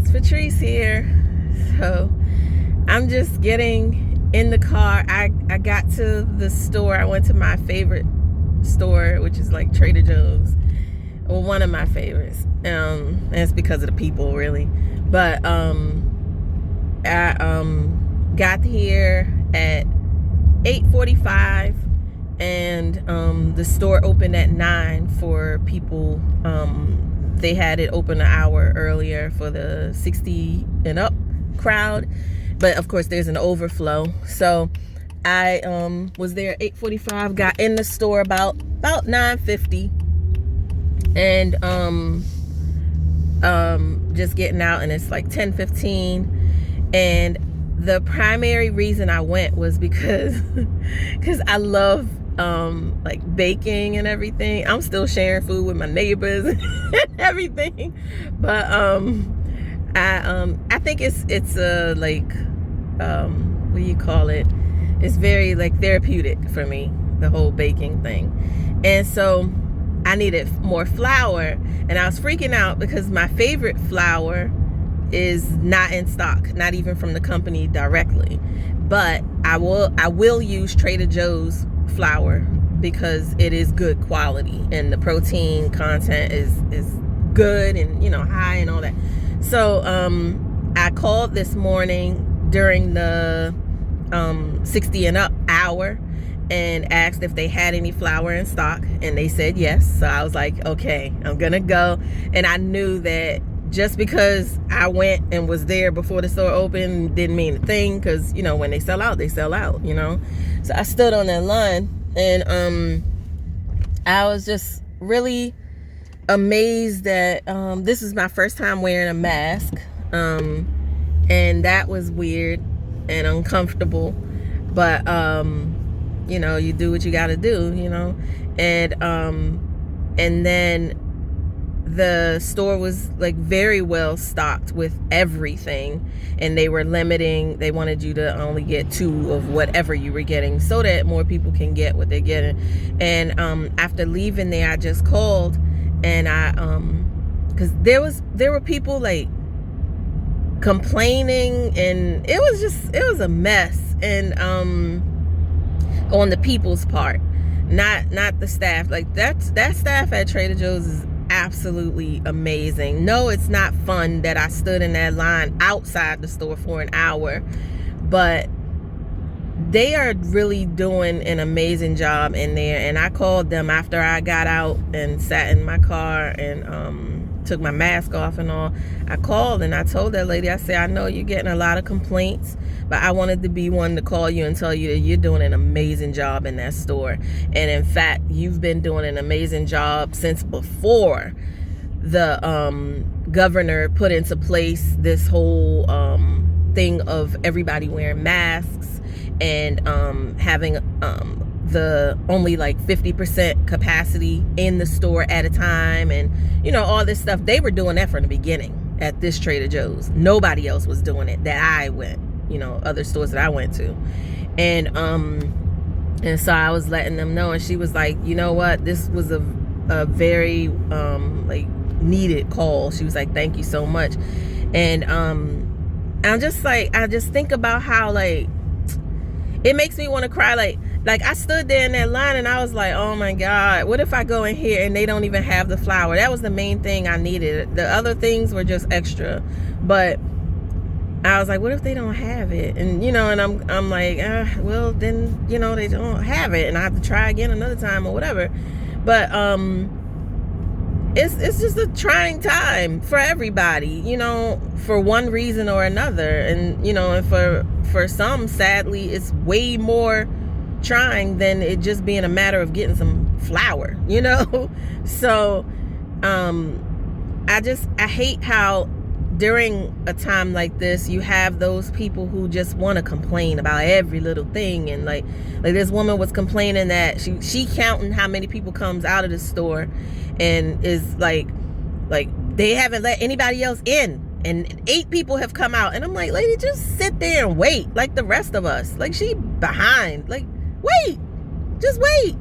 it's Patrice here. So I'm just getting in the car. I got to the store. I went to my favorite store, which is like Trader Joe's. Well, one of my favorites. And it's because of the people, really. But I got here at 8:45, and the store opened at 9 for people. They had it open an hour earlier for the 60 and up crowd, but of course there's an overflow. So I was there at 8:45, got in the store about 9:50, and just getting out, and it's like 10:15. And the primary reason I went was because I love like baking and everything. I'm still sharing food with my neighbors and everything, but I think it's like what do you call it? It's very like therapeutic for me, the whole baking thing. And so I needed more flour, and I was freaking out because my favorite flour is not in stock, not even from the company directly. But I will use Trader Joe's flour because it is good quality and the protein content is good and high and all that. So I called this morning during the 60 and up hour and asked if they had any flour in stock, and they said yes. So I was like, okay, I'm gonna go. And I knew that just because I went and was there before the store opened didn't mean a thing, because when they sell out, they sell out. So I stood on that line, and I was just really amazed that this is my first time wearing a mask, and that was weird and uncomfortable, but you do what you gotta do, and then the store was like very well stocked with everything, and they wanted you to only get 2 of whatever you were getting so that more people can get what they're getting. And after leaving there, I just called, and I because there were people like complaining, and it was a mess, and on the people's part, not the staff. Like that staff at Trader Joe's is absolutely amazing. No, it's not fun that I stood in that line outside the store for an hour, but they are really doing an amazing job in there. And I called them after I got out and sat in my car and took my mask off and all. I called and I told that lady, I said, I know you're getting a lot of complaints, but I wanted to be one to call you and tell you that you're doing an amazing job in that store. And in fact, you've been doing an amazing job since before the governor put into place this whole thing of everybody wearing masks and having the only like 50% capacity in the store at a time, and all this stuff. They were doing that from the beginning at this Trader Joe's. Nobody else was doing it that I went, other stores that I went to. And so I was letting them know, and she was like, you know what, this was a very like needed call. She was like, thank you so much. And I'm just like, I just think about how like it makes me want to cry. Like I stood there in that line, and I was like, oh my God, what if I go in here and they don't even have the flour? That was the main thing I needed. The other things were just extra, but I was like, what if they don't have it? And and I'm like, well then they don't have it, and I have to try again another time or whatever. But it's just a trying time for everybody, for one reason or another. And and for some, sadly, it's way more trying than it just being a matter of getting some flour, So I hate how during a time like this you have those people who just want to complain about every little thing. And like this woman was complaining that she counting how many people comes out of the store, and is like they haven't let anybody else in, and 8 people have come out. And I'm like, lady, just sit there and wait like the rest of us. Like, she behind. Like, wait, just wait,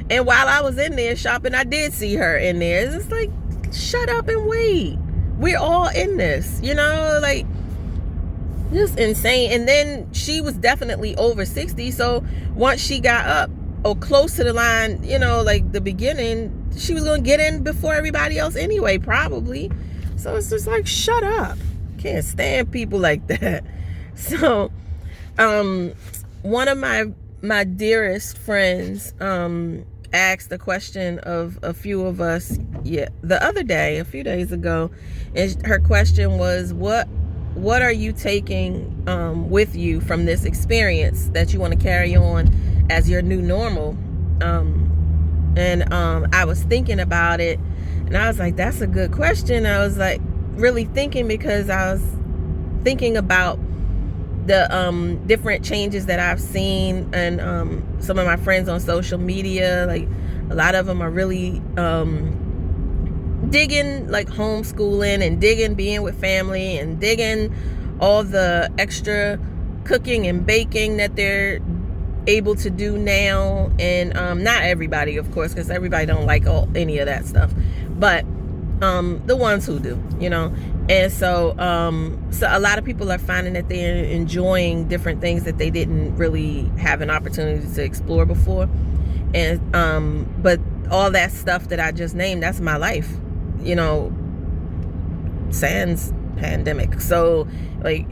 And while I was in there shopping, I did see her in there. It's just like, shut up and wait. we're all in this, you know, like, just insane. And then she was definitely over 60, so once she got up or close to the line, you know, like the beginning, she was gonna get in before everybody else anyway, probably. So it's just like, shut up. Can't stand people like that. So one of my dearest friends asked the question of a few of us the other day, a few days ago, and her question was, what are you taking with you from this experience that you want to carry on as your new normal? And I was thinking about it, and I was like, that's a good question. I was like really thinking, because I was thinking about the different changes that I've seen, and some of my friends on social media, like a lot of them are really digging like homeschooling and digging being with family and digging all the extra cooking and baking that they're able to do now. And not everybody, of course, because everybody don't like any of that stuff, but the ones who do, you know. And so a lot of people are finding that they're enjoying different things that they didn't really have an opportunity to explore before. And but all that stuff that I just named, that's my life, you know, sans pandemic. So like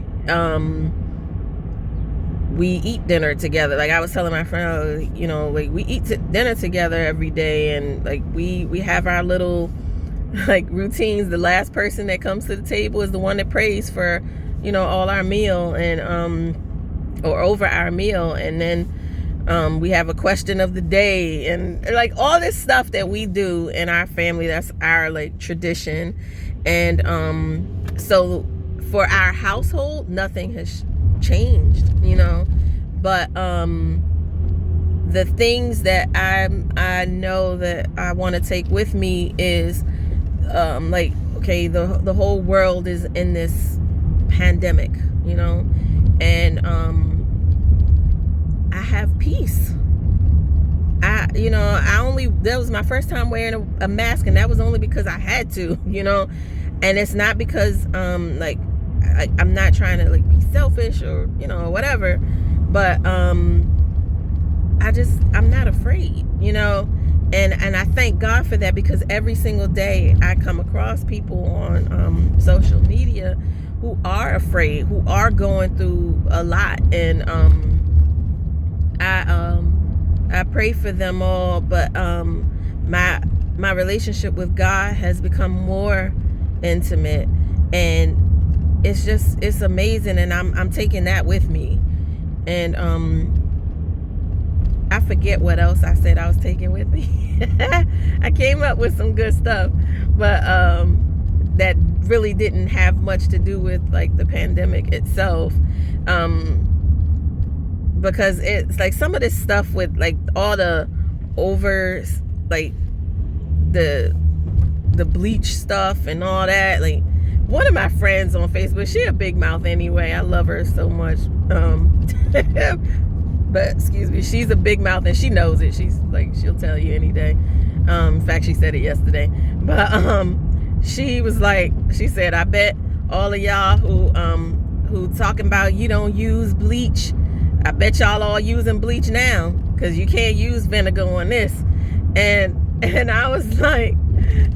we eat dinner together. Like I was telling my friend, you know, like we eat dinner together every day, and like we have our little like routines. The last person that comes to the table is the one that prays for, you know, all our meal, and or over our meal. And then we have a question of the day, and like all this stuff that we do in our family, that's our like tradition. And so for our household, nothing has changed, you know. But the things that I know that I want to take with me is like, okay, the whole world is in this pandemic, you know, and I have peace. That was my first time wearing a mask, and that was only because I had to, you know. And it's not because like I'm not trying to like be selfish or, you know, whatever, but I'm not afraid, you know. And I thank God for that, because every single day I come across people on social media who are afraid, who are going through a lot, and I pray for them all. But my relationship with God has become more intimate, and it's amazing, and I'm taking that with me. And I forget what else I said I was taking with me. I came up with some good stuff, but that really didn't have much to do with like the pandemic itself, because it's like some of this stuff with like all the like the bleach stuff and all that. Like one of my friends on Facebook, she a big mouth anyway, I love her so much, but excuse me, she's a big mouth, and she knows it. She's like, she'll tell you any day. In fact, she said it yesterday. But she was like, she said, I bet all of y'all who talking about you don't use bleach, I bet y'all all using bleach now, because you can't use vinegar on this. And I was like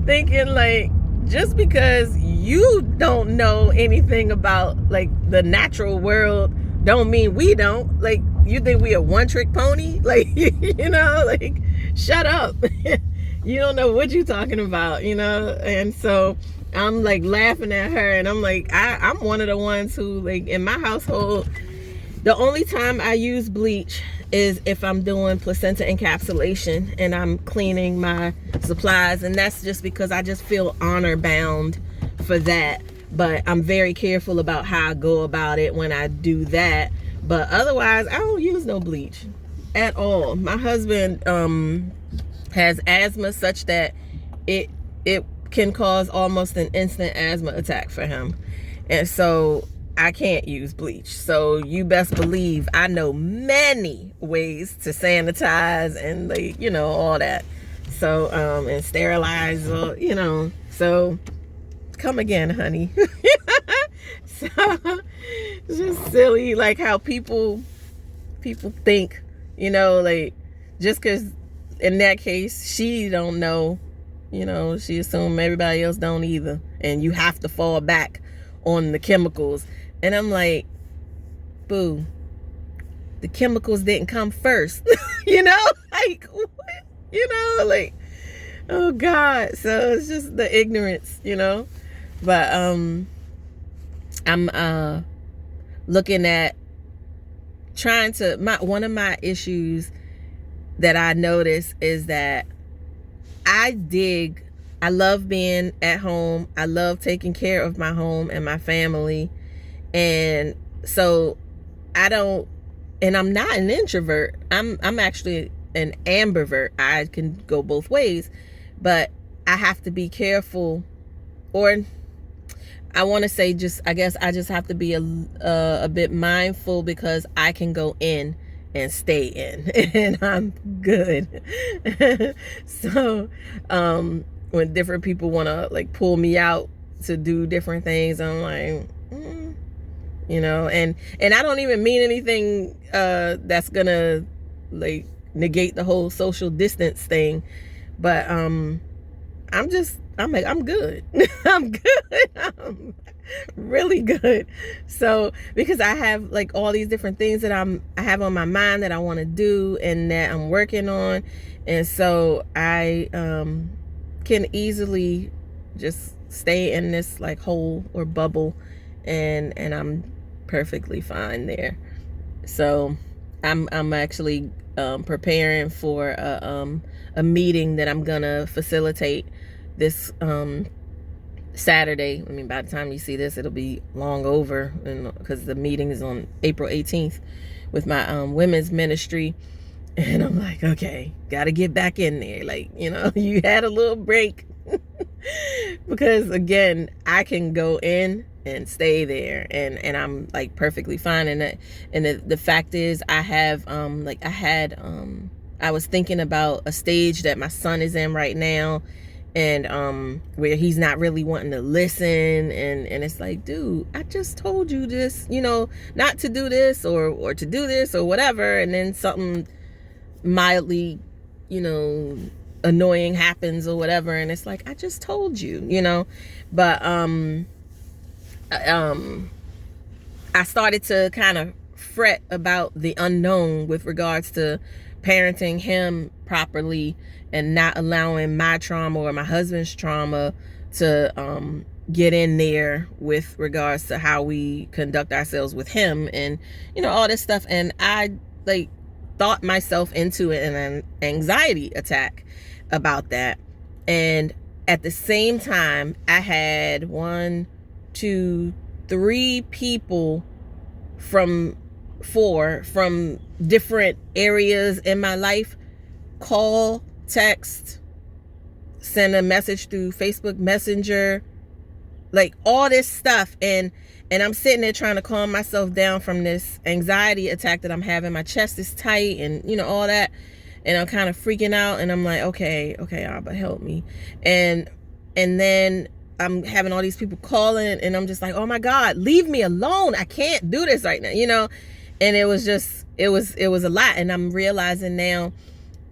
thinking, like, just because you don't know anything about like the natural world don't mean we don't. Like, you think we a one-trick pony? Like, you know, like, shut up. You don't know what you're talking about, you know? And so I'm like laughing at her, and I'm like, I'm one of the ones who, like, in my household, the only time I use bleach is if I'm doing placenta encapsulation and I'm cleaning my supplies, and that's just because I just feel honor bound for that. But I'm very careful about how I go about it when I do that. But otherwise, I don't use no bleach at all. My husband has asthma such that it can cause almost an instant asthma attack for him. And so I can't use bleach. So you best believe I know many ways to sanitize and, like, you know, all that. So, and sterilize, you know. So come again, honey. So it's just silly, like how people think, you know, like just because in that case she don't know, you know, she assumed everybody else don't either, and you have to fall back on the chemicals. And I'm like, boo, the chemicals didn't come first. You know, like what? You know, like, oh God. So it's just the ignorance, you know. But I'm looking at trying to, one of my issues that I notice is that I love being at home. I love taking care of my home and my family. And so I'm not an introvert. I'm actually an ambivert. I can go both ways, but I have to be careful, or I want to say I guess I just have to be a bit mindful, because I can go in and stay in and I'm good. So when different people want to like pull me out to do different things, I'm like, you know, and I don't even mean anything that's gonna like negate the whole social distance thing, but I'm good. I'm good. I'm really good. So because I have like all these different things that I have on my mind that I want to do and that I'm working on, and so I can easily just stay in this like hole or bubble, and I'm perfectly fine there. So I'm actually preparing for a meeting that I'm gonna facilitate this Saturday. I mean, by the time you see this, it'll be long over, because the meeting is on April 18th with my women's ministry. And I'm like, okay, gotta get back in there. Like, you know, you had a little break. Because again, I can go in and stay there, and I'm like perfectly fine. And the fact is, I was thinking about a stage that my son is in right now, and where he's not really wanting to listen, and it's like, dude, I just told you this, you know, not to do this or to do this or whatever, and then something mildly, you know, annoying happens or whatever, and it's like, I just told you, you know. But I started to kind of fret about the unknown with regards to parenting him properly and not allowing my trauma or my husband's trauma to get in there with regards to how we conduct ourselves with him, and you know, all this stuff. And I like thought myself into an anxiety attack about that. And at the same time, I had 1, 2, 3 people from different areas in my life call, text, send a message through Facebook Messenger, like all this stuff. And I'm sitting there trying to calm myself down from this anxiety attack that I'm having. My chest is tight and, you know, all that. And I'm kind of freaking out, and I'm like, okay, Abba, help me. And then I'm having all these people calling, and I'm just like, oh my God, leave me alone. I can't do this right now, you know? And it was a lot. And I'm realizing now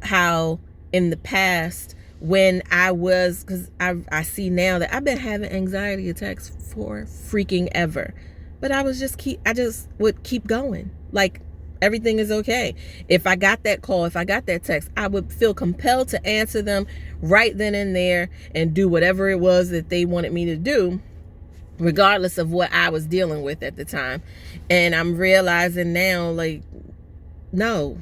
how in the past, when because I see now that I've been having anxiety attacks for freaking ever, but I just would keep going. Like, everything is okay. If I got that call, if I got that text, I would feel compelled to answer them right then and there and do whatever it was that they wanted me to do, regardless of what I was dealing with at the time. And I'm realizing now, like, no,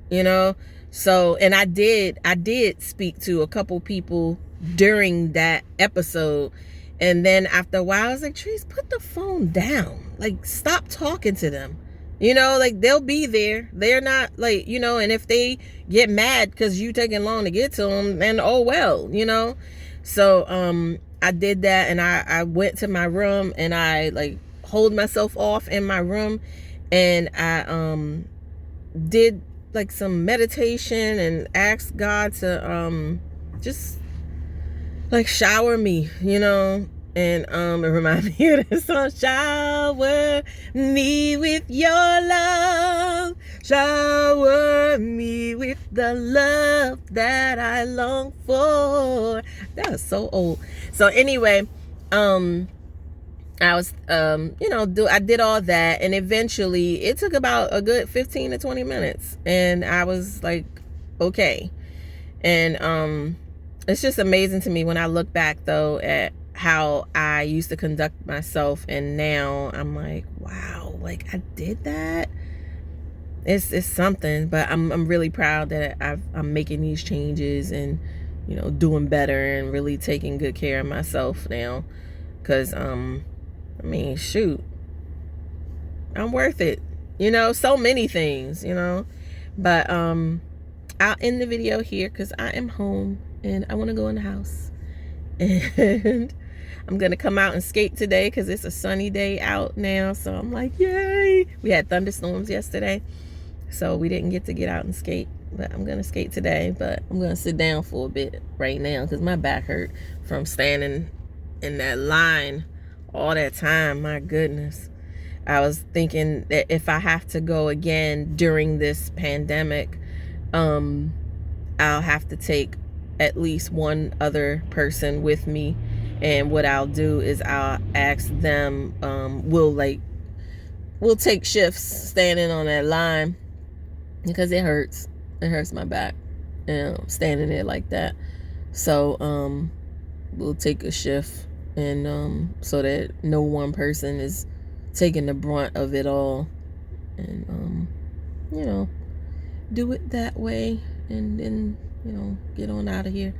you know. So, and I did speak to a couple people during that episode, and then after a while I was like, Trees, put the phone down. Like, stop talking to them. You know, like, they'll be there. They're not like, you know, and if they get mad because you taking long to get to them, then oh well, you know. So I did that, and I went to my room, and I like hold myself off in my room, and I did like some meditation and asked God to just like shower me, you know, And it reminds me of this song, shower me with your love, shower me with the love that I long for. That was so old. So anyway, I was I did all that, and eventually it took about a good 15 to 20 minutes, and I was like, okay. And it's just amazing to me when I look back though at how I used to conduct myself, and now I'm like, wow, like I did that. It's something, but I'm really proud that I'm making these changes and doing better and really taking good care of myself now, because I mean, shoot, I'm worth it. So many things, but I'll end the video here because I am home and I want to go in the house. And I'm going to come out and skate today because it's a sunny day out now. So I'm like, yay. We had thunderstorms yesterday, so we didn't get out and skate. But I'm going to skate today. But I'm going to sit down for a bit right now because my back hurt from standing in that line all that time. My goodness. I was thinking that if I have to go again during this pandemic, I'll have to take at least one other person with me, and what I'll do is I'll ask them, we'll take shifts standing on that line, because it hurts my back, standing there like that. So we'll take a shift, and so that no one person is taking the brunt of it all, and do it that way, and then get on out of here.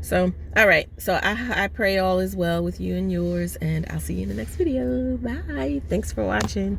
So all right, so I pray all is well with you and yours, and I'll see you in the next video. Bye. Thanks for watching.